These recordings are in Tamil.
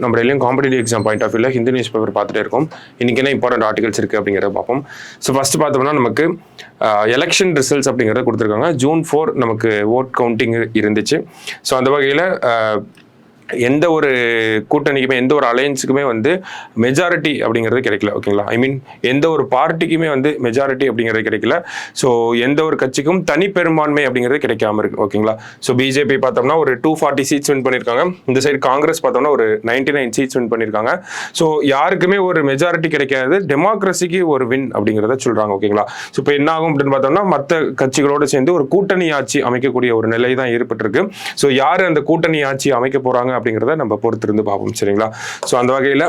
நம்ம டெய்லியும் காம்படிட்டிவ் எக்ஸாம் பாயிண்ட் ஆஃப் வியூல ஹிந்து நியூஸ் பேப்பர் பார்த்துட்டே இருக்கோம். இன்னைக்கு என்ன இம்பார்ட்டன்ட் ஆர்டிகல்ஸ் இருக்குது அப்படிங்கிறத பார்ப்போம். ஸோ ஃபர்ஸ்ட் பார்த்தோம்னா நமக்கு எலெக்ஷன் ரிசல்ட்ஸ் அப்படிங்கிறத கொடுத்துருக்காங்க. June 4 நமக்கு ஓட் கவுண்டிங் இருந்துச்சு. ஸோ அந்த வகையில் எந்த ஒரு கூட்டணிக்குமே எந்த ஒரு அலையன்ஸுக்குமே வந்து மெஜாரிட்டி அப்படிங்கிறது கிடைக்கல. ஓகேங்களா, ஐ மீன் எந்த ஒரு பார்ட்டிக்குமே வந்து மெஜாரிட்டி அப்படிங்கிறது கிடைக்கல. ஸோ எந்த ஒரு கட்சிக்கும் தனிப்பெரும்பான்மை அப்படிங்கிறது கிடைக்காம இருக்கு. ஓகேங்களா, ஸோ பிஜேபி பார்த்தோம்னா ஒரு 240 சீட்ஸ் வின் பண்ணியிருக்காங்க. இந்த சைடு காங்கிரஸ் பார்த்தோம்னா ஒரு 99 சீட்ஸ் வின் பண்ணியிருக்காங்க. ஸோ யாருக்குமே ஒரு மெஜாரிட்டி கிடைக்காது, டெமோக்ரஸிக்கு ஒரு வின் அப்படிங்கிறத சொல்றாங்க. ஓகேங்களா, ஸோ இப்போ என்ன ஆகும் அப்படின்னு பார்த்தோம்னா மற்ற கட்சிகளோடு சேர்ந்து ஒரு கூட்டணி ஆட்சி அமைக்கக்கூடிய ஒரு நிலை தான் ஏற்பட்டிருக்கு. ஸோ யார் அந்த கூட்டணி ஆட்சி அமைக்க போறாங்க அப்படிங்கிறத நம்ம பொறுத்திருந்து பார்ப்போம். சரிங்களா, ஸோ அந்த வகையில்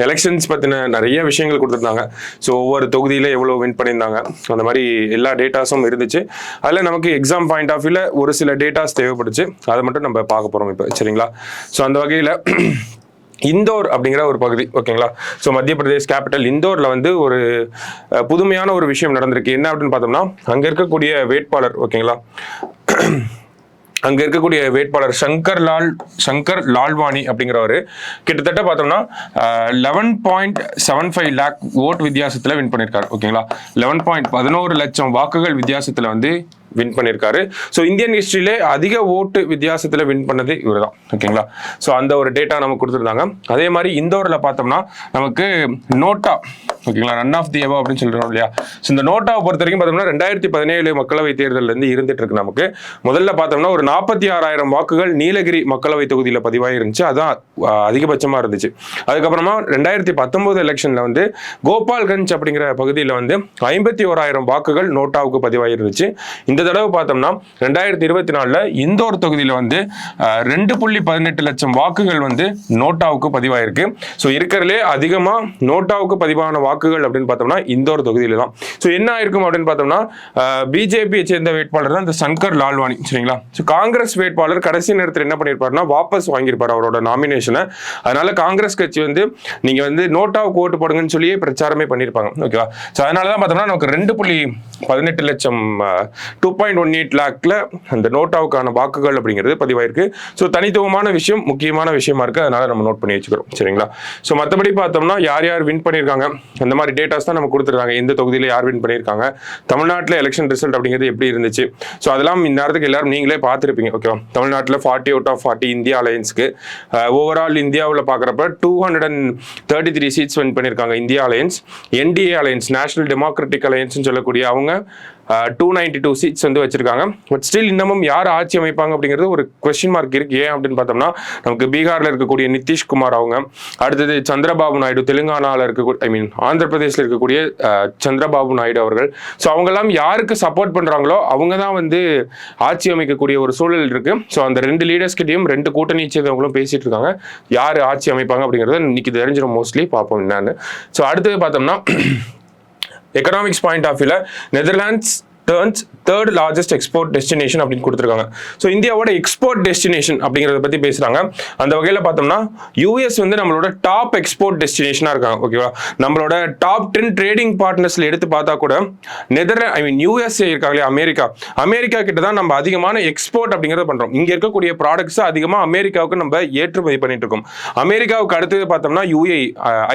எலெக்ஷன்ஸ் பற்றின நிறைய விஷயங்கள் கொடுத்துருந்தாங்க. ஸோ ஒவ்வொரு தொகுதியில் எவ்வளோ வின் பண்ணியிருந்தாங்க அந்த மாதிரி எல்லா டேட்டாஸும் இருந்துச்சு. அதில் நமக்கு எக்ஸாம் பாயிண்ட் ஆஃப் வியூவில் ஒரு சில டேட்டாஸ் தேவைப்படுச்சு, அதை மட்டும் நம்ம பார்க்க போகிறோம் இப்போ. சரிங்களா, ஸோ அந்த வகையில் இந்தோர் அப்படிங்கிற ஒரு பகுதி. ஓகேங்களா, ஸோ மத்திய பிரதேஷ் கேபிட்டல் இந்தோரில் வந்து ஒரு புதுமையான ஒரு விஷயம் நடந்திருக்கு. என்ன அப்படின்னு பார்த்தோம்னா அங்கே இருக்கக்கூடிய வேட்பாளர், ஓகேங்களா, அங்க இருக்கக்கூடிய வேட்பாளர் சங்கர் லால்வானி அப்படிங்கிறவர் கிட்டத்தட்ட பார்த்தோம்னா 11.75 லேக் ஓட் வித்தியாசத்தில் வின் பண்ணியிருக்காரு. ஓகேங்களா, 11 லட்சம் வாக்குகள் வித்தியாசத்தில் வந்து வின் பண்ணியிருக்காரு. ஸோ இந்தியன் ஹிஸ்டரியிலே அதிக ஓட்டு வித்தியாசத்தில் வின் பண்ணது இவர் தான். ஓகேங்களா, ஸோ அந்த ஒரு டேட்டா நமக்கு கொடுத்துருந்தாங்க. அதே மாதிரி இந்தோரில் பார்த்தோம்னா நமக்கு நோட்டா, ஓகேங்களா, ரன் ஆஃப் தி எபவ் அப்படின்னு சொல்றோம் இல்லையா. ஸோ இந்த நோட்டாவை பொறுத்த வரைக்கும் பார்த்தோம்னா 2017 மக்களவை தேர்தலிருந்து இருந்துட்டு இருக்கு. நமக்கு முதல்ல பார்த்தோம்னா ஒரு 46,000 வாக்குகள் நீலகிரி மக்களவை தொகுதியில் பதிவாகி இருந்துச்சு. அதான் அதிகபட்சமாக இருந்துச்சு. அதுக்கப்புறமா 2019 எலெக்ஷனில் வந்து கோபால்கஞ்ச் அப்படிங்கிற பகுதியில் வந்து 51,000 வாக்குகள் நோட்டாவுக்கு பதிவாகி இருந்துச்சு. இந்த தடவை பார்த்தோம்னா 2024 இந்தோர் தொகுதியில் வந்து 2.18 லட்சம் வாக்குகள் வந்து நோட்டாவுக்கு பதிவாயிருக்கு. ஸோ இருக்கிறதுலே அதிகமாக நோட்டாவுக்கு பதிவான வாக்குகள் அப்படின்னு பார்த்தோம்னா இந்தோர் தொகுதியில தான். ஸோ என்ன ஆயிருக்கும் அப்படின்னு பார்த்தோம்னா பிஜேபியை சேர்ந்த வேட்பாளர் தான் இந்த சங்கர் லால்வானி. சரிங்களா, ஸோ காங்கிரஸ் வேட்பாளர் கடைசி நேரத்தில் என்ன பண்ணியிருப்பாருன்னா வாபஸ் வாங்கியிருப்பார் அவரோட நாமினேஷனை. அதனால காங்கிரஸ் கட்சி வந்து நீங்க வந்து நோட்டாவுக்கு ஓட்டு போடுங்கன்னு சொல்லியே பிரச்சாரமே பண்ணியிருப்பாங்க. ஓகேவா, ஸோ அதனால தான் பார்த்தோம்னா நமக்கு 2.18 லட்சம் 2.18 லேக்ல அந்த நோட்டாவுக்கான வாக்குகள் அப்படிங்கிறது பதிவாயிருக்கு. ஸோ தனித்துவமான விஷயம், முக்கியமான விஷயமா இருக்கு, அதனால நம்ம நோட் பண்ணி வச்சுக்கிறோம். சரிங்களா, ஸோ மற்றபடி பார்த்தோம்னா யார் யார் வின் பண்ணியிருக்காங்க அந்த மாதிரி டேட்டாஸ் தான் நம்ம கொடுத்துருக்காங்க. எந்த தொகுதியில் யார் வின் பண்ணியிருக்காங்க, தமிழ்நாட்டில் எலெக்ஷன் ரிசல்ட் அப்படிங்கிறது எப்படி இருந்துச்சு. ஸோ அதெல்லாம் இந்நேரத்துக்கு எல்லாரும் நீங்களே பார்த்துருப்பீங்க. ஓகேவா, தமிழ்நாட்டில் 40 out of 40 இந்தியா அலையன்ஸ்க்கு, ஓவரால் இந்தியாவில் பார்க்குறப்ப 233 சீட்ஸ் வின் பண்ணியிருக்காங்க India alliance. NDA alliance, national democratic alliance சொல்லக்கூடிய அவங்க 292 சீட்ஸ் வந்து வச்சிருக்காங்க. பட் ஸ்டில் இன்னமும் யார் ஆட்சி அமைப்பாங்க அப்படிங்கிறது ஒரு கொஸ்டின் மார்க் இருக்கு. ஏன் அப்படின்னு பார்த்தோம்னா நமக்கு பீகார்ல இருக்கக்கூடிய நிதிஷ்குமார் அவங்க, அடுத்தது சந்திரபாபு நாயுடு தெலுங்கானாவில் இருக்கக்கூடிய ஆந்திர பிரதேசில் இருக்கக்கூடிய சந்திரபாபு நாயுடு அவர்கள். ஸோ அவங்கெல்லாம் யாருக்கு சப்போர்ட் பண்றாங்களோ அவங்க தான் வந்து ஆட்சி அமைக்கக்கூடிய ஒரு சூழல் இருக்கு. ஸோ அந்த 2 லீடர்ஸ் கிட்டையும் 2 கூட்டணி சேர்ந்தவங்களும் பேசிட்டு இருக்காங்க. யார் ஆட்சி அமைப்பாங்க அப்படிங்கிறத இன்னைக்கு தெரிஞ்சிடும், மோஸ்ட்லி பார்ப்போம் என்னன்னு. ஸோ அடுத்தது பார்த்தோம்னா எக்கனாமிக்ஸ் பாயிண்ட் ஆஃப் வியூல Netherlands turns 3rd largest export destination அப்படின்னு கொடுத்துருக்காங்க. ஸோ இந்தியாவோட எக்ஸ்போர்ட் டெஸ்டினேஷன் அப்படிங்கிறத பற்றி பேசுகிறாங்க. அந்த வகையில் பார்த்தோம்னா யூஎஸ் வந்து நம்மளோட டாப் எக்ஸ்போர்ட் டெஸ்டினேஷனாக இருக்காங்க. ஓகேவா, நம்மளோட டாப் 10 ட்ரேடிங் பார்ட்னர்ஸில் எடுத்து பார்த்தா கூட யூஎஸ்ஏ இருக்காங்களே, அமெரிக்கா கிட்ட தான் நம்ம அதிகமான எக்ஸ்போர்ட் அப்படிங்கிறத பண்ணுறோம். இங்கே இருக்கக்கூடிய ப்ராடக்ட்ஸ் அதிகமாக அமெரிக்காவுக்கு நம்ம ஏற்றுமதி பண்ணிட்டு இருக்கோம். அமெரிக்காவுக்கு அடுத்தது பார்த்தோம்னா யூஏஇ,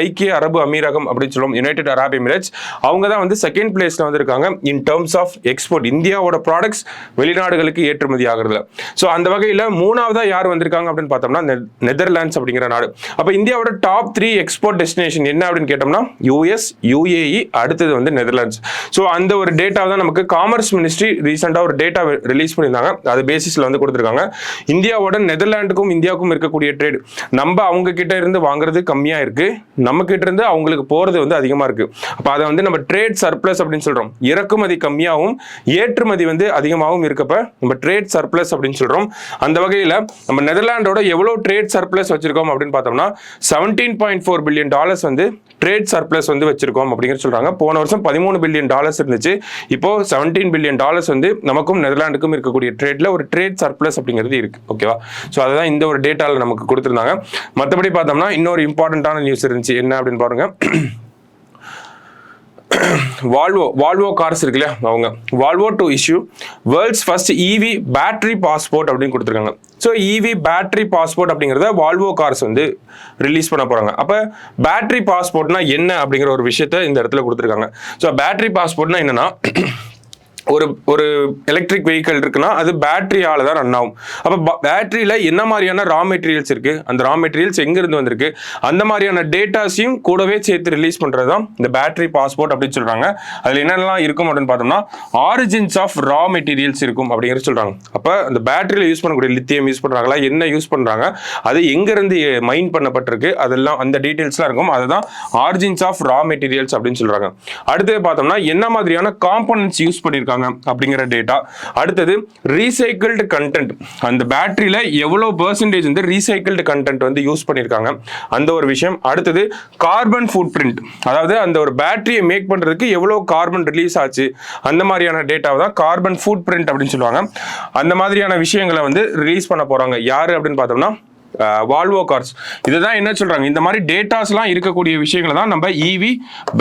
ஐக்கிய அரபு அமீரகம் அப்படின்னு சொல்லுவோம், யுனைடெட் அரப் எமிரேட்ஸ், அவங்க தான் வந்து 2nd பிளேஸ்ல வந்து இருக்காங்க இன் டர்ம்ஸ் ஆஃப் எக்ஸ்போர்ட். இந்தியாவோட ப்ராடக்ட்ஸ் வெளிநாடுகளுக்கு ஏற்றுமதி ஆகுறதுல. ஸோ அந்த வகையில் 3ஆவதா யார் வந்திருக்காங்க அப்படின்னு பார்த்தோம்னா நெதர்லாண்ட்ஸ் அப்படிங்கிற நாடு. அப்போ இந்தியாவோட டாப் 3 எக்ஸ்போர்ட் டெஸ்டினேஷன் என்ன அப்படின்னு கேட்டோம்னா யூஎஸ், யுஏஇ, அடுத்தது வந்து நெதர்லாண்ட்ஸ். ஸோ அந்த ஒரு டேட்டா தான் நமக்கு காமர்ஸ் மினிஸ்ட்ரி ரீசெண்டாக ஒரு டேட்டா ரிலீஸ் பண்ணியிருந்தாங்க. அது பேசிஸ்ல வந்து கொடுத்துருக்காங்க. இந்தியாவோட நெதர்லாண்டுக்கும் இந்தியாவுக்கும் இருக்கக்கூடிய ட்ரேட், நம்ம அவங்க கிட்ட இருந்து வாங்குறது கம்மியா இருக்கு, நம்ம கிட்ட இருந்து அவங்களுக்கு போறது வந்து அதிகமா இருக்கு. அப்போ அதை வந்து நம்ம ட்ரேட் சர்ப்ளஸ் அப்படின்னு சொல்றோம். இறக்குமதி கம்மியாகவும் ஏற்றுமதி வந்து அதிகமாகவும் இருக்கப்ப நம்ம ட்ரேட் சர்ப்ளஸ் அப்படின்னு சொல்றோம். அந்த வகையில் நம்ம நெதர்லாண்டோட எவ்வளவு ட்ரேட் சர்ப்ளஸ் வச்சிருக்கோம் அப்படின்னு பார்த்தோம்னா $17.4 பில்லியன் வந்து ட்ரேட் சர்ப்ளஸ் வந்து வச்சிருக்கோம் அப்படிங்கிற சொல்றாங்க. போன வருஷம் $13 பில்லியன் இருந்துச்சு. இப்போ $17 பில்லியன் வந்து நமக்கும் நெதர்லாண்டுக்கும் இருக்கக்கூடிய ட்ரேட்ல ஒரு ட்ரேட் சர்ப்ளஸ் அப்படிங்கிறது இருக்கு. ஓகேவா, ஸோ அதுதான் இந்த ஒரு டேட்டாவில் நமக்கு கொடுத்துருந்தாங்க. மற்றபடி பார்த்தோம்னா இன்னொரு இம்பார்ட்டன்டான நியூஸ் இருந்துச்சு. என்ன அப்படின்னு பாருங்க, வால்வோ கார்ஸ் இருக்குல்ல, அவங்க Volvo to issue world's first EV battery passport அப்படின்னு கொடுத்துருக்காங்க. ஸோ இவி பேட்டரி பாஸ்போர்ட் அப்படிங்கிறத வால்வோ கார்ஸ் வந்து ரிலீஸ் பண்ண போறாங்க. அப்ப பேட்டரி பாஸ்போர்ட்னா என்ன அப்படிங்கிற ஒரு விஷயத்த இந்த இடத்துல கொடுத்துருக்காங்க. ஸோ பேட்டரி பாஸ்போர்ட்னா என்னன்னா, ஒரு எலக்ட்ரிக் வெஹிக்கிள் இருக்குன்னா அது பேட்டரியால தான் ரன் ஆகும். அப்போ பேட்டரியில என்ன மாதிரியான ரா மெட்டீரியல்ஸ் இருக்கு, அந்த ரா மெட்டீரியல்ஸ் எங்க இருந்து வந்திருக்கு, அந்த மாதிரியான டேட்டாஸையும் கூடவே சேர்த்து ரிலீஸ் பண்றது தான் இந்த பேட்டரி பாஸ்போர்ட் அப்படின்னு சொல்றாங்க. அதுல என்னெல்லாம் இருக்கும் அப்படின்னு பார்த்தோம்னா, ஆரிஜின்ஸ் ஆஃப் ரா மெட்டீரியல்ஸ் இருக்கும் அப்படிங்கிற சொல்றாங்க. அப்போ அந்த பேட்டரியில யூஸ் பண்ணக்கூடிய லித்தியம் யூஸ் பண்றாங்களா, என்ன யூஸ் பண்றாங்க, அது எங்க இருந்து மைன் பண்ணப்பட்டிருக்கு, அதெல்லாம் அந்த டீடைல்ஸ்லாம் இருக்கும். அதுதான் ஆரிஜின்ஸ் ஆஃப் ரா மெட்டீரியல்ஸ் அப்படின்னு சொல்றாங்க. அடுத்து பார்த்தோம்னா என்ன மாதிரியான காம்போனன்ட்ஸ் யூஸ் பண்ணிருக்காங்க அப்படிங்கிற டேட்டா. அடுத்தது ரீசைக்கிள்டு கண்டென்ட், அந்த பேட்டரியில எவ்வளவு பெர்சன்டேஜ் வந்து ரீசைக்கிள்டு கண்டென்ட் வந்து யூஸ் பண்ணிருக்காங்க அந்த ஒரு விஷயம். அடுத்தது கார்பன் ஃபுட் பிரிண்ட், அதாவது அந்த ஒரு பேட்டரியை மேக் பண்றதுக்கு எவ்வளவு கார்பன் ரிலீஸ் ஆச்சு அந்த மாதிரியான டேட்டாவை தான் கார்பன் ஃபுட் பிரிண்ட் அப்படின்னு சொல்லுவாங்க. அந்த மாதிரியான விஷயங்களை வந்து ரிலீஸ் பண்ண போறாங்க. யாரு அப்படின்னு பார்த்தோம்னா வால்வோ கார்ஸ். இதுதான் என்ன சொல்றாங்க, இந்த மாதிரி டேட்டாஸ்லாம் இருக்கக்கூடிய விஷயங்களை தான் நம்ம இவி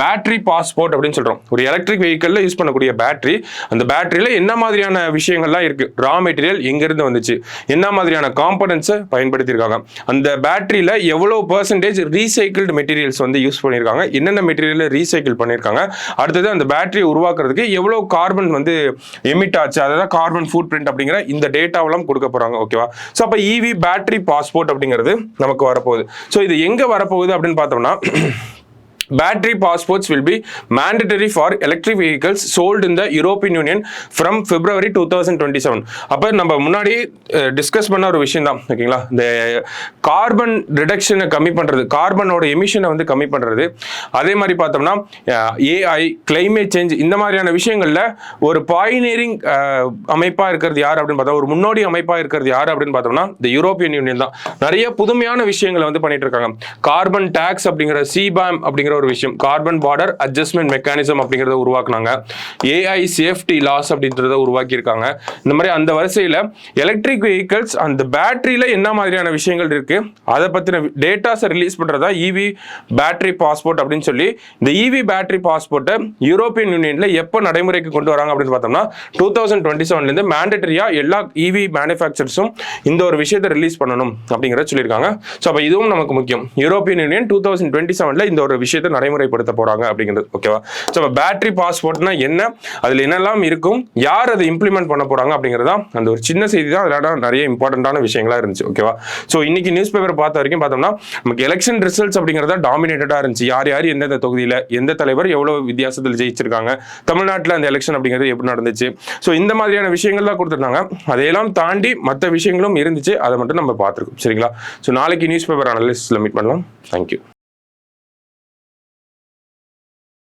பேட்டரி பாஸ்போர்ட் அப்படின்னு சொல்றோம். ஒரு எலக்ட்ரிக் வெஹிக்கிள்ல யூஸ் பண்ணக்கூடிய பேட்டரி, அந்த பேட்டரியில என்ன மாதிரியான விஷயங்கள்லாம் இருக்கு, ரா மெட்டீரியல் எங்க இருந்து வந்துச்சு, என்ன மாதிரியான காம்பனன்ட்ஸை பயன்படுத்தியிருக்காங்க, அந்த பேட்டரியில எவ்வளவு பெர்சன்டேஜ் ரீசைக்கிள்டு மெட்டீரியல்ஸ் வந்து யூஸ் பண்ணியிருக்காங்க, என்னென்ன மெட்டீரியல் ரீசைக்கிள் பண்ணியிருக்காங்க, அடுத்தது அந்த பேட்டரியை உருவாக்குறதுக்கு எவ்வளவு கார்பன் வந்து எமிட் ஆச்சு, அதாவது கார்பன் ஃபுட் பிரிண்ட் அப்படிங்கிற இந்த டேட்டாவெல்லாம் கொடுக்க போறாங்க. ஓகேவா? ஸோ அப்போ இவி பேட்டரி பாஸ்போர்ட் அப்படிங்கிறது நமக்கு வரப்போகுது. ஸோ இது எங்க வரப்போகுது அப்படின்னு பார்த்தோம்னா, battery passports will be mandatory for electric vehicles sold in the European Union from February 2027. அப்ப நம்ம முன்னாடி டிஸ்கஸ் பண்ண ஒரு விஷயம் தான். ஓகேங்களா? இந்த கார்பன் ரிடக்ஷனை கம்மி பண்றது, கார்பனோட எமிஷனை வந்து கம்மி பண்றது, அதே மாதிரி பார்த்தோம்னா ஏஐ, கிளைமேட் சேஞ்ச், இந்த மாதிரியான விஷயங்கள்ல ஒரு பாயினியரிங் அமைப்பா இருக்கிறது யார் அப்படின்னு பார்த்தா, ஒரு முன்னோடி அமைப்பா இருக்கிறது யார் அப்படின்னு பார்த்தோம்னா இந்த யூரோப்பியன் யூனியன் தான். நிறைய புதுமையான விஷயங்களை வந்து பண்ணிட்டு இருக்காங்க. கார்பன் டாக்ஸ் அப்படிங்கிற சிபாம் அப்படிங்கிற ஒரு விஷயம், கார்பன் பார்டர் அட்ஜஸ்ட்மெண்ட் மெக்கானிசம் அப்படிங்கறத உருவாக்குனாங்க. ஏஐ சேஃப்டி லாஸ் அப்படின்றத உருவாக்கி இருக்காங்க. இந்த மாதிரி அந்த வரிசையில எலக்ட்ரிக் வெஹிக்கிள்ஸ் அந்த பேட்டரியில என்ன மாதிரியான விஷயங்கள் இருக்கு அதை பத்தின டேட்டாஸை ரிலீஸ் பண்றதா இவி பேட்டரி பாஸ்போர்ட் அப்படின்னு சொல்லி, இந்த இவி பேட்டரி பாஸ்போர்ட்டை யூரோப்பியன் யூனியன்ல எப்போ நடைமுறைக்கு கொண்டு வராங்க அப்படின்னு பார்த்தோம்னா 2027 இருந்து மேண்டட்டரியா எல்லா இவி மேனுஃபேக்சர்ஸும் இந்த ஒரு விஷயத்தை ரிலீஸ் பண்ணணும் அப்படிங்கறத சொல்லியிருக்காங்க. ஸோ அப்போ இதுவும் நமக்கு முக்கியம். யூரோப்பியன் யூனியன் 2027 இந்த ஒரு விஷயத்தை நடைமுறைப்படுத்த போறாங்க அப்படிங்கிறது. ஓகேவா? சோ பேட்டரி பாஸ்போர்ட்னா என்ன, அதுல என்னெல்லாம் இருக்கும், யார் அதை இம்ப்ளிமெண்ட் பண்ண போறாங்க அப்படிங்கறதா அந்த ஒரு சின்ன செய்தி தான். அதனால நிறைய இம்பார்ட்டன்டான விஷயங்களா இருந்துச்சு. ஓகேவா? சோ இன்னைக்கு நியூஸ் பேப்பர் பார்த்த வரைக்கும் பார்த்தோம்னா நமக்கு எலெக்ஷன் ரிசல்ட்ஸ் அப்படிங்கறத டாமினேட்டடா இருந்துச்சு. யார் யார் எந்தெந்த தொகுதியில எந்த தலைவர் எவ்வளவு வித்தியாசத்தில் ஜெயிச்சிருக்காங்க, தமிழ்நாட்டில் அந்த எலெக்ஷன் அப்படிங்கிறது எப்படி நடந்துச்சு, ஸோ இந்த மாதிரியான விஷயங்கள் தான் கொடுத்துருந்தாங்க. அதையெல்லாம் தாண்டி மற்ற விஷயங்களும் இருந்துச்சு, அதை மட்டும் நம்ம பார்த்துருக்கோம். சரிங்களா? ஸோ நாளைக்கு நியூஸ் பேப்பர் அனலிஸ்ட்ல மீட் பண்ணலாம். தேங்க்யூ.